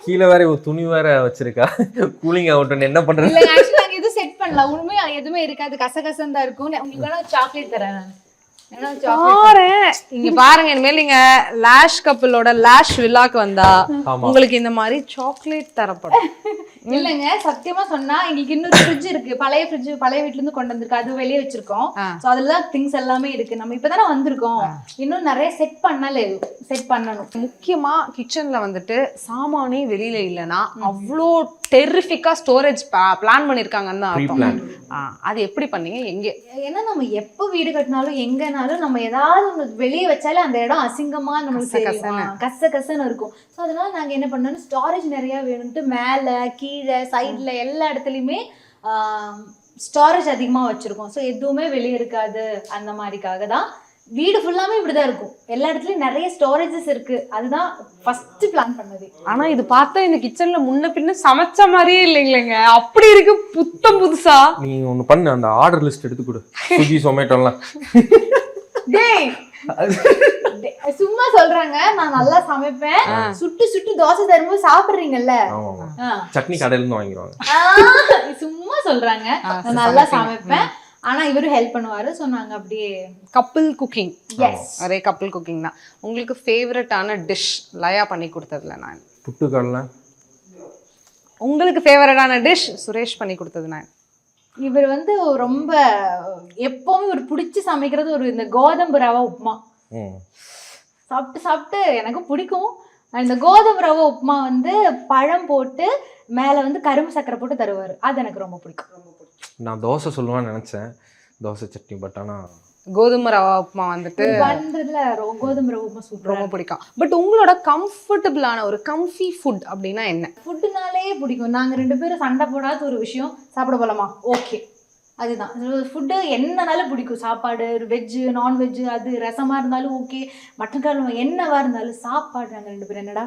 கீழே வேற ஒரு துணி வேற வச்சிருக்கா கூலிங் ஆகட்டும் என்ன பண்றது இல்ல ஆக்சுவலி நாங்க எதுவும் செட் பண்ணல உண்மையா எதுவுமே இருக்காது கசகசம் தான் இருக்கும் உங்களுக்கு சாக்லேட் தரேன் இங்க பாருங்க இனிமேல் நீங்க லாஷ் கப்பிளோட லாஷ் வில்லாக்கு வந்தா உங்களுக்கு இந்த மாதிரி சாக்லேட் தரப்படும் இல்லங்க சத்தியமா சொன்னா எங்களுக்கு இன்னொரு ஃப்ரிட்ஜ் இருக்கு பழைய வீட்ல இருந்து கொண்டு வந்திருக்கு அது வெளியே வச்சிருக்கோம் சோ அதுலதான் திங்ஸ் எல்லாமே இருக்கு நம்ம இப்பதானே வந்திருக்கோம் இன்னும் நிறைய செட் பண்ணணும் முக்கியமா கிச்சன்ல வந்துட்டு சாமானே வெளியில இல்லைன்னா அவ்வளோ டெரிஃபிக்கா ஸ்டோரேஜ் பிளான் பண்ணிருக்காங்கன்னு தான் அர்த்தம். அது எப்படி பண்ணீங்க எங்க ஏன்னா நம்ம எப்ப வீடு கட்டினாலும் எங்கனாலும் நம்ம ஏதாவது வெளியே வச்சாலே அந்த இடம் அசிங்கமா நம்மளுக்கு கசன்னு இருக்கும் ஸோ அதனால நாங்க என்ன பண்ணோம் ஸ்டோரேஜ் நிறைய வேணும்ட்டு மேல கீழே சைட்ல எல்லா இடத்துலயுமே ஸ்டோரேஜ் அதிகமா வச்சிருக்கோம் ஸோ எதுவுமே வெளியே இருக்காது அந்த மாதிரிக்காக தான் வீடு ஃபுல்லாமே இப்படிதான் இருக்கும் எல்லா இடத்துலயும் நிறைய ஸ்டோரேஜஸ் இருக்கு அதுதான் ஃபர்ஸ்ட் பிளான் பண்ணது. ஆனா இது பார்த்தா இந்த கிச்சன்ல முன்ன பின்ன சமைச்ச மாதிரியே இல்லைங்களேங்க அப்படி இருக்கு புதுசா. நீ ஒண்ணு பண்ணு அந்த ஆர்டர் லிஸ்ட் எடுத்து கொடு ஸ்விக்கி சொமேட்டோலாம். சும்மா சொல்றாங்க நான் நல்லா சமைப்பேன் சுட்டு தோசை தரும்போது சாப்பிடுறீங்கல்ல சட்னி கடையில இருந்து வாங்கிடுவாங்க சும்மா சொல்றாங்க நான் நல்லா சமைப்பேன் ஆனா இவரு ஹெல்ப் பண்ணுவாரு சோ நாங்க அப்படியே கப்பிள் குக்கிங் ஒரே கப்பிள் குக்கிங் தான். உங்களுக்கு ஃபேவரட்டான டிஷ் லயா பண்ணி கொடுத்ததுல நான் புட்டுக்கடலை. உங்களுக்கு ஃபேவரட்டான டிஷ் சுரேஷ் பண்ணி கொடுத்தது நான். இவர் வந்து ரொம்ப எப்பவுமே ஒரு பிடிச்சி சமைக்கிறது ஒரு இந்த கோதம்பு ரவா உப்புமா சாப்பிட்டு எனக்கு பிடிக்கும். இந்த கோதம்பு ரவா உப்புமா வந்து பழம் போட்டு மேல வந்து கரும்பு சக்கரை போட்டு தருவாரு அது எனக்கு ரொம்ப பிடிக்கும். நான் தோசை சொல்லுவான்னு நினைச்சேன் தோசை சட்னி பட் ஆனா கோதுமை ரவா உப்புமா வந்துட்டு பண்றதுல கோதுமை ரவா உப்புமா சூப்பர் ரொம்ப பிடிக்கும். பட் உங்களோட கம்ஃபர்டபுளான ஒரு கம்ஃபி ஃபுட் அப்படின்னா என்ன? ஃபுட்டுனாலே பிடிக்கும். நாங்க 2 பேரும் சண்டை போடாத ஒரு விஷயம் சாப்பிட போலாமா ஓகே அதுதான் ஃபுட்டு என்னன்னாலும் பிடிக்கும். சாப்பாடு வெஜ்ஜு நான்வெஜ்ஜு அது ரசமா இருந்தாலும் ஓகே மட்டன் குழம்பு என்னவா இருந்தாலும் சாப்பாடு நாங்க 2 பேரும் என்னடா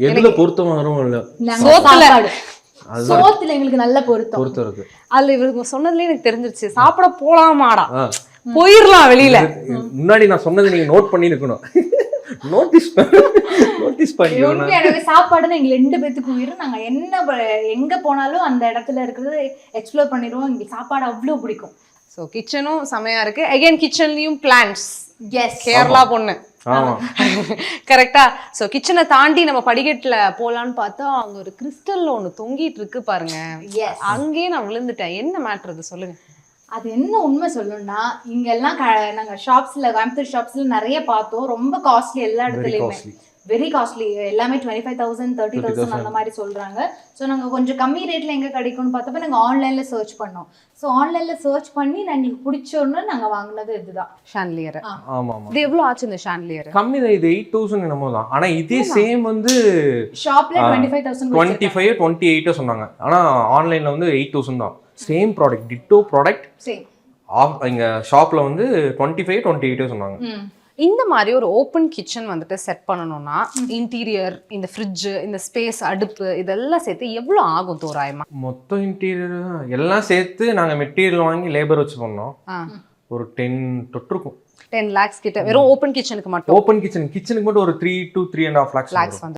எதுல பொருத்தமா வரும் இல்ல சாப்பாடு சோத்துல எங்களுக்கு நல்ல பொருத்தம் இருக்கு. அதுல இவருக்கு சொன்னதுலயே எனக்கு தெரிஞ்சிருச்சு சாப்பிட போலாமாடா போயிடலாம் வெளியில. முன்னாடி நான் சொன்னது நீங்க நோட் பண்ணி இருக்கணும். நோட்டீஸ் பண்ணி சாப்பாடுன்னு எங்க 2 பேத்துக்கு உயிரும். நாங்க எங்க போனாலும் அந்த இடத்துல இருக்கிறது எக்ஸ்ப்ளோர் பண்ணிடுவோம். எங்களுக்கு சாப்பாடு அவ்வளவு பிடிக்கும். ஸோ கிச்சனும் செமையா இருக்கு. அகைன் கிச்சன்லயும் பிளான்ஸ். எஸ் கேரளா பொண்ணு கரெக்டா. ஸோ கிச்சனை தாண்டி நம்ம படிக்கட்டுல போலான்னு பார்த்தா அங்க ஒரு கிறிஸ்டல்ல ஒண்ணு தொங்கிட்டு இருக்கு பாருங்க. அங்கேயே நான் விழுந்துட்டேன். என்ன மேட்டர் அது சொல்லுங்க. அது என்ன உண்மை சொல்லணும்னா இங்க எல்லாம் நாங்க ஷாப்ஸ்ல கோயம்புத்தூர் ஷாப்ஸ்ல நிறைய பார்த்தோம். ரொம்ப காஸ்ட்லி எல்லா இடத்துலயுமே வெரி காஸ்ட்லி எல்லாமே 25,000 30,000 அந்த மாதிரி சொல்றாங்க. ஸோ நாங்க கொஞ்சம் கம்மி ரேட்ல எங்க கிடைக்கும்னு பார்த்தப்ப நாங்க ஆன்லைன்ல சர்ச் பண்ணோம். ஸோ ஆன்லைன்ல சர்ச் பண்ணி எங்களுக்கு பிடிச்சோன்னு நாங்க வாங்கினது இதுதான் ஷான்லியர். ஆமா இது எவ்வளவு ஆச்சு இந்த ஷான்லியர்? கம்மி தான் இது 8,000 என்னமோ தான். ஆனா இதே சேம் வந்து ஷாப்ல 25,000 28 சொன்னாங்க. ஆனா ஆன்லைன்ல வந்து 8,000 தான். Same product ditto product same இங்க ஷாப்ல வந்து 25-28 சொன்னாங்க. இந்த மாதிரி ஒரு ஓப்பன் கிச்சன் வந்துட்டு செட் பண்ணணும்னா இன்டீரியர் இந்த ஃப்ரிட்ஜ் இந்த ஸ்பேஸ் அடுப்பு இதெல்லாம் சேர்த்து எவ்வளோ ஆகும் தோராயமா? மொத்தம் இன்டீரியர் எல்லாம் சேர்த்து நாங்க மெட்டீரியல் வாங்கி லேபர் வச்சு பண்ணோம். ஒரு 10 தொட்டிருக்கும். 10 lakhs கிட்ட வெறும் ஓப்பன் கிச்சனுக்கு மட்டும். ஓப்பன் கிச்சனுக்கு மட்டும் ஒரு 3 to 3.5 lakhs வந்து